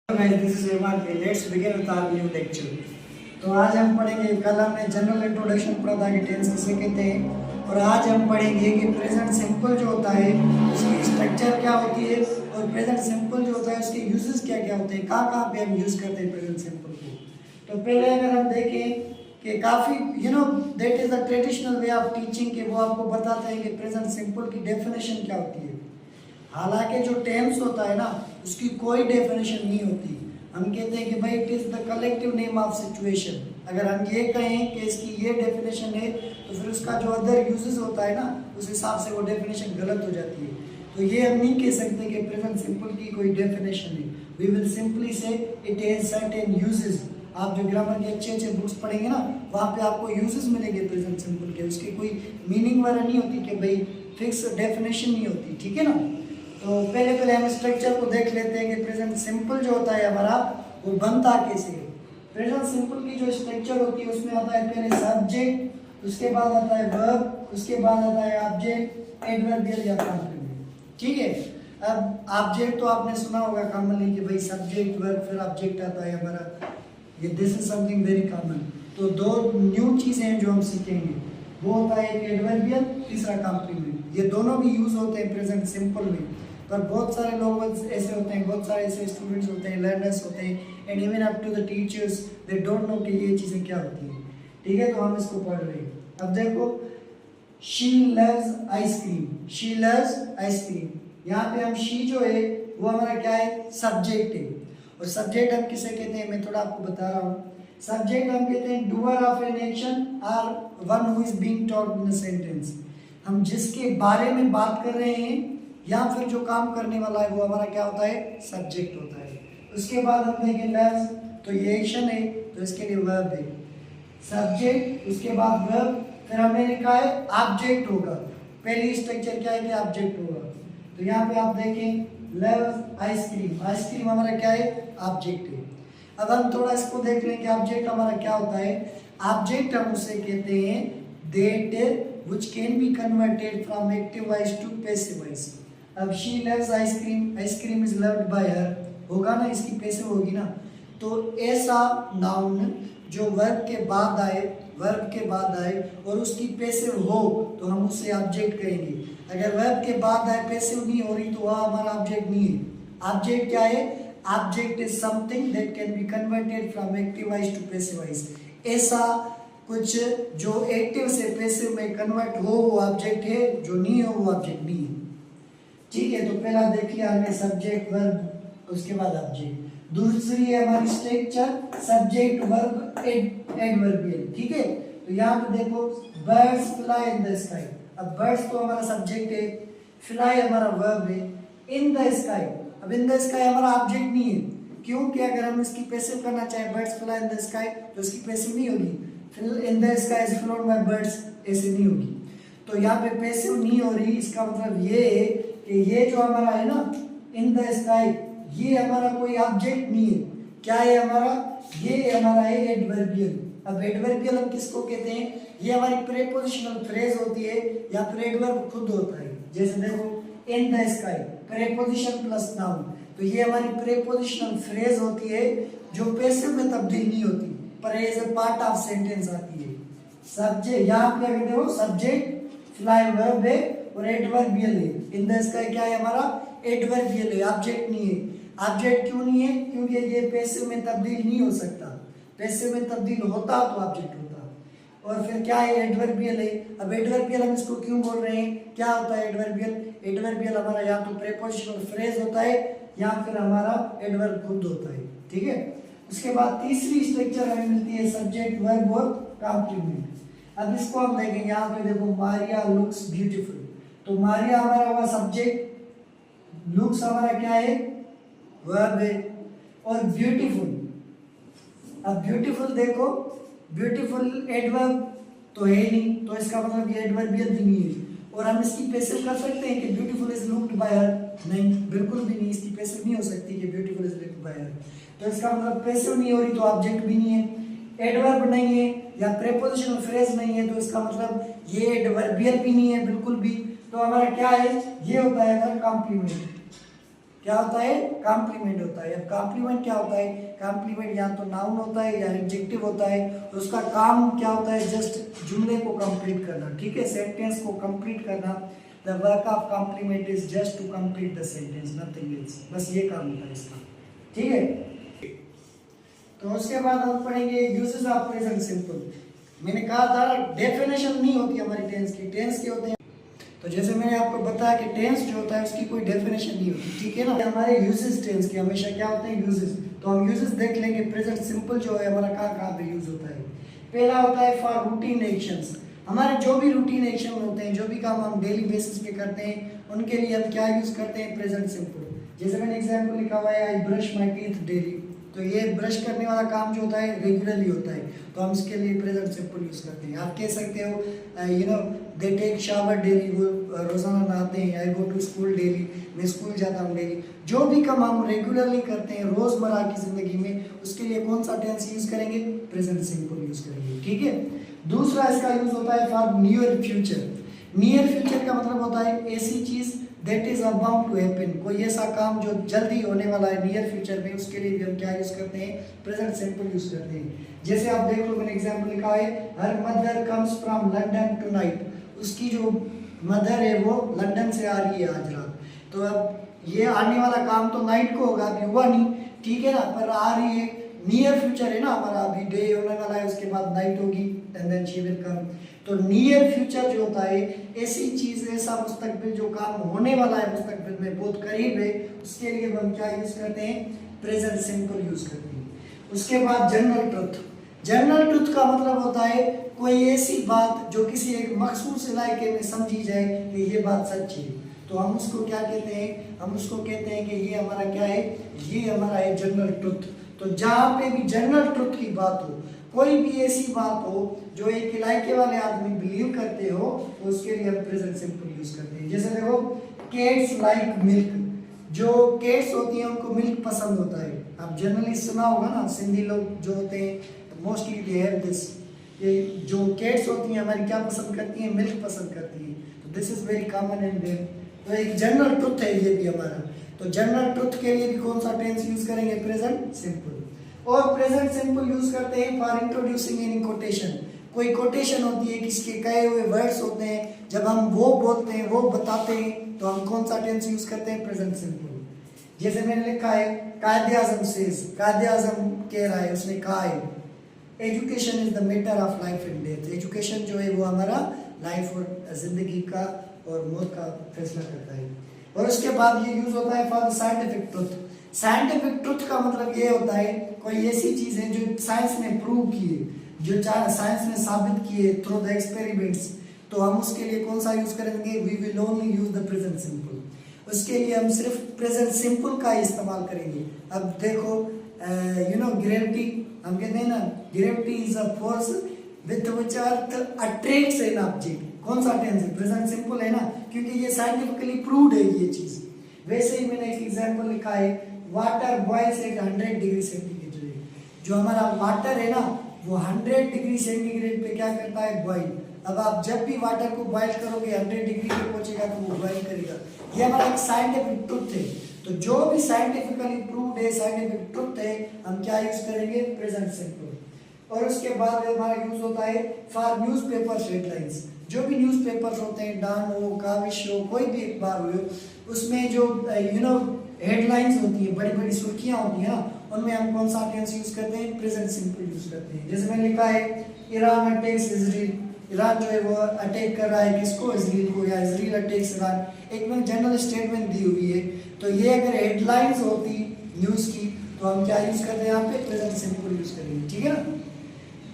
This is MRK. Let's begin with our new lecture. तो आज हम पढ़ेंगे, कल हमने जनरल इंट्रोडक्शन पढ़ा था कि टेंस किसे कहते हैं, और आज हम पढ़ेंगे कि प्रेजेंट सिंपल जो होता है उसकी स्ट्रक्चर क्या होती है और प्रेजेंट सिंपल जो होता है उसके यूजेस क्या क्या होते हैं, कहाँ कहाँ पे हम यूज़ करते हैं प्रेजेंट सिंपल को। तो पहले अगर हम देखें कि काफ़ी that is the traditional way of teaching, कि वो आपको बताते हैं कि प्रेजेंट सिंपल की डेफिनेशन क्या होती है। हालांकि जो टेंस होता है ना उसकी कोई डेफिनेशन नहीं होती। हम कहते हैं कि भाई it is the collective name of situation. अगर हम ये कहें कि इसकी ये डेफिनेशन है तो फिर उसका जो अदर यूजेस होता है ना उस हिसाब से वो डेफिनेशन गलत हो जाती है। तो ये हम नहीं कह सकते कि प्रेजेंट सिंपल की कोई डेफिनेशन है। वी विल सिंपली से इट हैज सर्टेन यूजेस। आप जो ग्रामर के अच्छे अच्छे बुक्स पढ़ेंगे ना वहाँ पे आपको यूजेस मिलेंगे प्रेजेंट सिंपल के, उसकी कोई मीनिंग वगैरह नहीं होती कि भाई फिक्स डेफिनेशन नहीं होती, ठीक है ना। तो पहले हम स्ट्रक्चर को देख लेते हैं कि प्रेजेंट सिंपल जो होता है हमारा वो बनता कैसे है। प्रेजेंट सिंपल की जो स्ट्रक्चर होती है उसमें आता है पहले सब्जेक्ट, उसके बाद आता है वर्ब, उसके बाद आता है ऑब्जेक्ट, एडवर्बियल या कॉम्प्लीमेंट, ठीक है। अब ऑब्जेक्ट तो आपने सुना होगा कॉमनली कि भाई सब्जेक्ट वर्ब फिर ऑब्जेक्ट आता है हमारा, ये this is something very common. तो दो न्यू चीज़ें हैं जो हम सीखेंगे, वो होता है एक एडवर्बियल, तीसरा कॉम्प्लीमेंट। ये दोनों भी यूज होते हैं प्रेजेंट सिंपल में, पर बहुत सारे लोग ऐसे होते हैं, बहुत सारे ऐसे स्टूडेंट्स होते हैं, लर्नर्स होते हैं and even up to the teachers they don't know कि ये चीज़ें क्या होती हैं, ठीक है। तो हम इसको पढ़ रहे हैं। अब देखो she loves ice cream, she loves ice cream. यहाँ पे हम शी जो है वो हमारा क्या है, सब्जेक्ट है। और सब्जेक्ट हम किसे कहते हैं मैं थोड़ा आपको बता रहा हूँ। सब्जेक्ट हम कहते हैं डूअर ऑफ एन एक्शन और one who is being told in a sentence. हम जिसके बारे में बात कर रहे हैं या फिर जो काम करने वाला है वो हमारा क्या होता है, सब्जेक्ट होता है। उसके बाद हम देखें लव्स, तो ये एक्शन है तो इसके लिए वर्ब है। सब्जेक्ट, उसके बाद वर्ब, फिर हमने लिखा है ऑब्जेक्ट होगा। पहली स्ट्रक्चर क्या है कि ऑब्जेक्ट होगा। तो यहाँ पे आप देखें लव आइसक्रीम, आइसक्रीम हमारा क्या है, ऑब्जेक्ट है। अब हम थोड़ा इसको देख लें कि ऑब्जेक्ट हमारा क्या होता है। ऑब्जेक्ट हम उसे कहते हैं that which can be converted from active voice to passive voice. अब she loves ice cream, ice cream is loved by her, होगा ना, इसकी पैसिव होगी ना। तो ऐसा नाउन जो वर्ब के बाद आए, वर्ब के बाद आए और उसकी पैसिव हो तो हम उसे ऑब्जेक्ट कहेंगे। अगर वर्ब के बाद आए पैसिव नहीं हो रही तो वह हमारा ऑब्जेक्ट नहीं है। ऑब्जेक्ट क्या है, object is something that can be converted from active voice to passive voice. ऐसा कुछ जो एक्टिव से पैसिव में कन्वर्ट हो वो ऑब्जेक्ट है, जो नहीं हो वो ऑब्जेक्ट नहीं है, ठीक है। तो पहला देख लिया हमने सब्जेक्ट वर्ब, उसके बाद ऑब्जेक्ट। दूसरी है हमारी स्ट्रक्चर सब्जेक्ट वर्ब एडवर्बियल, ठीक है। तो यहाँ पे देखो birds fly in the sky. अब बर्ड्स तो हमारा सब्जेक्ट है, फ्लाई हमारा वर्ब है, इन द स्काई। अब इन द स्काई हमारा ऑब्जेक्ट नहीं है, क्योंकि अगर हम इसकी पैसिव करना चाहें birds fly in the sky तो इसकी पैसिव नहीं होगी। In the sky is phloem bye birds, ऐसे नहीं होगी। तो यहाँ पे पैसिव नहीं हो रही, इसका मतलब ये है कि ये जो हमारा है ना इन द स्काई, ये हमारा कोई ऑब्जेक्ट नहीं है। क्या है हमारा, ये हमारा है एडवर्बियल। अब एडवर्बियल हम किसको कहते हैं, ये हमारी प्रेपोजिशनल फ्रेज होती है या फिर एडवर्ब खुद होता है। जैसे देखो in the sky, preposition plus noun, तो ये हमारी प्रेपोजिशनल फ्रेज होती है जो पैसिव में तब्दील नहीं होती पर as a part of sentence आती है। सब्जेक्ट, यहाँ पे अगर देखो सब्जेक्ट फ्लाई वर्ब है और एडवर्बियल है। इन द स्काई क्या है हमारा, एडवर्बियल है, ऑब्जेक्ट नहीं है। ऑब्जेक्ट क्यों नहीं है, क्योंकि ये पैसिव में तब्दील नहीं हो सकता। पैसिव में तब्दील होता तो ऑब्जेक्ट होता। और फिर क्या है, एडवर्बियल है। अब एडवर्बियल हम इसको क्यों बोल रहे हैं, क्या होता है एडवर्बियल, एडवर्बियल हमारा या तो प्रेपोजिशनल फ्रेज होता है या फिर हमारा एडवर्ब खुद होता है, ठीक है। उसके बाद तीसरी स्ट्रक्चर हमें मिलती है सब्जेक्ट वर्ब और कॉम्प्लीमेंट। अब इसको हम देखेंगे, यहाँ पे देखो मारिया लुक्स ब्यूटीफुल, तो मारिया हमारा हुआ सब्जेक्ट, लुक्स हमारा क्या है, वर्ब है, और ब्यूटीफुल। अब ब्यूटीफुल देखो, ब्यूटीफुल एडवर्ब तो है नहीं, तो इसका मतलब ये एडवर्बियल भी नहीं है। और हम इसकी पैसिव कर सकते हैं कि ब्यूटीफुल इज लुक्ड बाय हर, नहीं, बिल्कुल भी नहीं, इसकी पैसिव नहीं हो सकती कि ब्यूटीफुल इज लुक्ड बाय हर। तो इसका मतलब पैसिव नहीं हो रही तो ऑब्जेक्ट भी नहीं है, एडवर्ब नहीं है या प्रेपोजिशनल फ्रेज नहीं है, तो इसका मतलब ये एडवर्बियल भी नहीं है बिल्कुल भी। तो हमारा क्या है, ये होता है हमारा कॉम्प्लीमेंट। क्या होता है, कॉम्प्लीमेंट होता है। अब कॉम्प्लीमेंट क्या होता है, कॉम्प्लीमेंट या तो नाउन होता है या एडजेक्टिव होता है। उसका काम क्या होता है, जस्ट जुमले को कंप्लीट करना, ठीक है, सेंटेंस को कंप्लीट करना। The work of complement is just to complete the sentence, nothing else, बस ये काम होता है इसका, ठीक है। तो उसके बाद हम पढ़ेंगे यूजेस ऑफ प्रेजेंट सिंपल। मैंने कहा था डेफिनेशन नहीं होती हमारी टेंस की, टेंस के होते हैं। तो जैसे मैंने आपको बताया कि टेंस जो होता है उसकी कोई डेफिनेशन नहीं होती, ठीक है ना। हमारे यूजेस टेंस के हमेशा क्या होते हैं, यूजेस। तो हम यूजेस देख लेंगे। प्रेजेंट सिंपल जो है हमारा कहाँ कहाँ पे यूज होता है। पहला होता है फॉर रूटीन एक्शंस। हमारे जो भी रूटीन एक्शन होते हैं, जो भी काम हम डेली बेसिस पे करते हैं, उनके लिए हम क्या यूज करते हैं, प्रेजेंट सिंपल। जैसे मैंने एग्जाम्पल लिखा हुआ है, I brush my teeth daily. तो ये ब्रश करने वाला काम जो होता है रेगुलरली होता है, तो हम इसके लिए प्रेजेंट सिंपल यूज करते हैं। आप कह सकते हो you know they take shower daily, वो रोजाना नहाते हैं। I go to school daily, मैं स्कूल जाता हूँ डेली। जो भी काम हम रेगुलरली करते हैं रोजमर्रा की जिंदगी में, उसके लिए कौन सा टेंस यूज करेंगे, प्रेजेंट सिंपल यूज करेंगे, ठीक है। दूसरा इसका यूज होता है for near future. Near future का मतलब होता है ऐसी चीज that is about to happen, कोई ऐसा काम जो जल्दी होने वाला है नियर फ्यूचर में, उसके लिए भी हम क्या यूज करते हैं, प्रेजेंट सिंपल यूज करते हैं। जैसे आप देख लो, मैंने एग्जांपल लिखा है, her mother comes from London tonight. उसकी जो मदर है वो लंदन से आ रही है आज रात। तो अब ये आने वाला काम तो नाइट को होगा, अभी हुआ नहीं, ठीक है ना, पर आ रही है, नियर फ्यूचर है ना हमारा, अभी डे होने वाला है, उसके बाद नाइट होगी, and then she will come. तो नियर फ्यूचर जो होता है ऐसी चीज, ऐसा मुस्तकबिल जो काम होने वाला है मुस्तकबिल में, बहुत करीब है, उसके लिए हम क्या यूज करते हैं, प्रेजेंट सिंपल यूज करते हैं। उसके बाद जनरल ट्रुथ। जनरल ट्रुथ का मतलब होता है कोई ऐसी बात जो किसी एक मखसूस इलाके में समझी जाए कि ये बात सच है, तो हम उसको क्या कहते हैं, हम उसको कहते हैं कि ये हमारा क्या है, ये हमारा है जनरल ट्रुथ। तो जहाँ पे भी जनरल ट्रुथ की बात हो, कोई भी ऐसी बात हो जो एक इलाके वाले आदमी बिलीव करते हो, तो उसके लिए हम प्रेजेंट सिंपल यूज करते हैं। जैसे देखो, कैट्स लाइक मिल्क। जो कैट्स होती हैं उनको मिल्क पसंद होता है। आप जनरली सुना होगा ना, सिंधी लोग जो होते हैं मोस्टली दे हैव दिस, ये जो कैट्स होती हैं हमारी क्या पसंद करती हैं, मिल्क पसंद करती हैं। तो this is very common in them. तो एक जनरल ट्रुथ है ये भी हमारा। तो जनरल ट्रुथ के लिए भी कौन सा टेंस यूज करेंगे, प्रेजेंट सिंपल। और प्रेजेंट सिंपल यूज करते हैं फॉर इंट्रोड्यूसिंग एनी कोटेशन। कोई कोटेशन होती है, किसके कहे हुए वर्ड्स होते हैं, जब हम वो बोलते हैं, वो बताते हैं, तो हम कौन सा टेंस यूज करते हैं, प्रेजेंट सिंपल। जैसे मैंने लिखा है, कायदे आजम सेज, कायदे आजम कह रहा है, उसने कहा है, education is the matter of life and death. Education जो है वो हमारा लाइफ और जिंदगी का और मौत का फैसला करता है। और उसके बाद ये यूज होता है for scientific truth. Scientific truth का मतलब ये होता है कोई ऐसी चीज है जो साइंस ने प्रूव की है, जो साइंस ने साबित की है थ्रू द एक्सपेरिमेंट्स, तो हम उसके लिए कौन सा यूज करेंगे, we will only use the present simple. उसके लिए हम सिर्फ प्रेजेंट सिंपल का इस्तेमाल करेंगे। अब देखो, यू नो ग्रेविटी, हम कहते हैं ना, gravity is a force with which earth attracts an object. कौन सा टेंस है, प्रेजेंट सिंपल है ना, क्योंकि ये साइंटिफिकली प्रूव्ड है ये चीज। वैसे ही मैंने एक एग्जांपल लिखा है, water boils at 100 degree centigrade. जो हमारा वाटर है ना, वो 100 डिग्री सेंटीग्रेड पे क्या करता है, बॉइल। अब आप जब भी वाटर को बॉइल करोगे 100 डिग्री पे पहुंचेगा तो वो बॉइल करेगा। ये हमारा एक साइंटिफिक ट्रुथ है। तो जो भी साइंटिफिकली प्रूव्ड है, साइंटिफिक ट्रुथ है, हम क्या यूज करेंगे, प्रेजेंट सिंपल। और उसके बाद हमारा यूज होता है फॉर न्यूज़पेपर हेडलाइंस। जो भी न्यूज़पेपर्स होते हैं, डान हो, काविश हो, कोई भी अखबार हो, उसमें जो यू नो हेडलाइंस होती है, बड़ी बड़ी सुर्खियां होती हैं ना, उनमें हम कौन सा टेंस यूज करते हैं, प्रेजेंट सिंपल यूज करते हैं। जैसे मैंने लिखा है, ईरान अटैक्स इजराइल। ईरान जो है वो अटैक कर रहा है किसको, इजराइल को, या इजराइल अटैक्स ईरान। एक मैंने जनरल स्टेटमेंट दी हुई है। तो ये अगर हेडलाइंस होती न्यूज की, तो हम क्या यूज करते हैं, यहाँ पे प्रेजेंट सिंपल यूज करेंगे, ठीक है ना।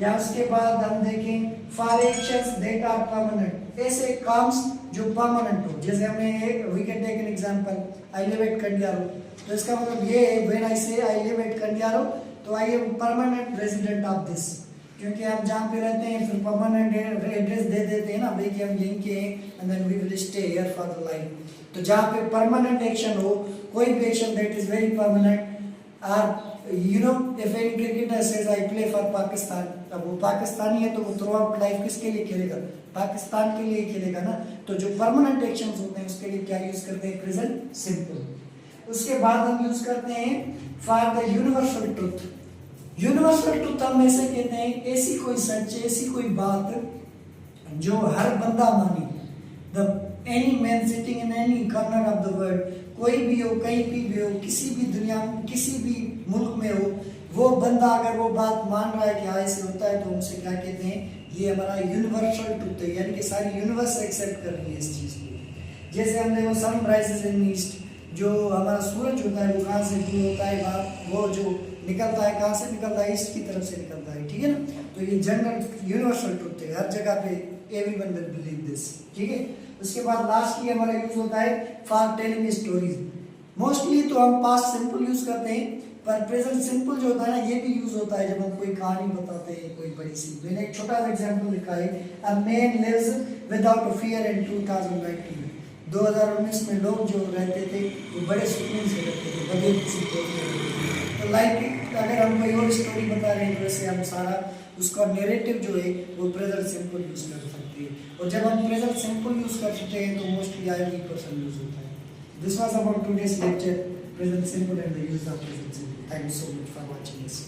या उसके बाद हम देखें for actions that are permanent. ऐसे काम्स जो परमानेंट हो। जैसे हमें we can take an example, I live at Kandiaro. तो इसका मतलब ये है, व्हेन आई से आई लिव एट कंडियारो, तो I am permanent resident of this. क्योंकि हम जहाँ पे रहते हैं फिर परमानेंट एड्रेस दे देते हैं ना भाई कि हम यहीं के हैं, and then we will stay here for the life. तो जहाँ पे परमानेंट एक्शन हो, कोई भी action that is very permanent, और you know if any cricketer says I play for Pakistan, अब वो पाकिस्तानी है तो वो थ्रू आउट लाइफ किसके लिए खेलेगा, पाकिस्तान के लिए खेलेगा ना। तो जो परमानेंट एक्शंस होते हैं उसके लिए क्या यूज करते हैं, प्रेजेंट सिंपल। उसके बाद हम यूज करते हैं for the universal truth. Universal truth हम ऐसे कहते हैं ऐसी कोई सच, ऐसी कोई बात जो हर बंदा माने, the any man sitting in any corner of the world, कोई भी हो, कहीं भी हो, किसी भी दुनिया में, किसी भी मुल्क में हो, वो बंदा अगर वो बात मान रहा है कि हाँ ऐसे होता है, तो उनसे क्या कहते हैं, ये हमारा यूनिवर्सल ट्रुथ है, यानी कि सारी यूनिवर्स एक्सेप्ट कर रही है इस चीज को। जैसे हमने वो सन राइजेस इन ईस्ट, जो हमारा सूरज होता है वो कहाँ से शुरू होता है, वो जो निकलता है कहाँ से निकलता है, ईस्ट की तरफ से निकलता है, ठीक है ना। तो ये जनरल यूनिवर्सल ट्रुथ है, हर जगह पे एवरीवन विल बिलीव दिस, ठीक है। उसके बाद लास्टली हमारा यूज होता है फॉर टेलिंग स्टोरीज। मोस्टली तो हम पास्ट सिंपल यूज करते हैं, पर प्रेजेंट सिंपल जो होता है ना, ये भी यूज होता है जब हम कोई कहानी बताते हैं, कोई बड़ी सी। मैंने एक छोटा सा एग्जांपल लिखा है, a man lives without fear in 2019। 2019 में लोग जो रहते थे वो बड़े सुकून से रहते थे, बगैर किसी तो लाइक अगर हम कोई और स्टोरी बता रहे हैं तो वैसे हम सारा उसका नैरेटिव जो है वो प्रेजेंट सिंपल यूज कर सकते हैं। और जब हम प्रेजेंट सिंपल यूज कर सकते हैं तो mostly I we person use होता है। This was about today's lecture, present simple and the use of present simple. Thank you so much for watching this.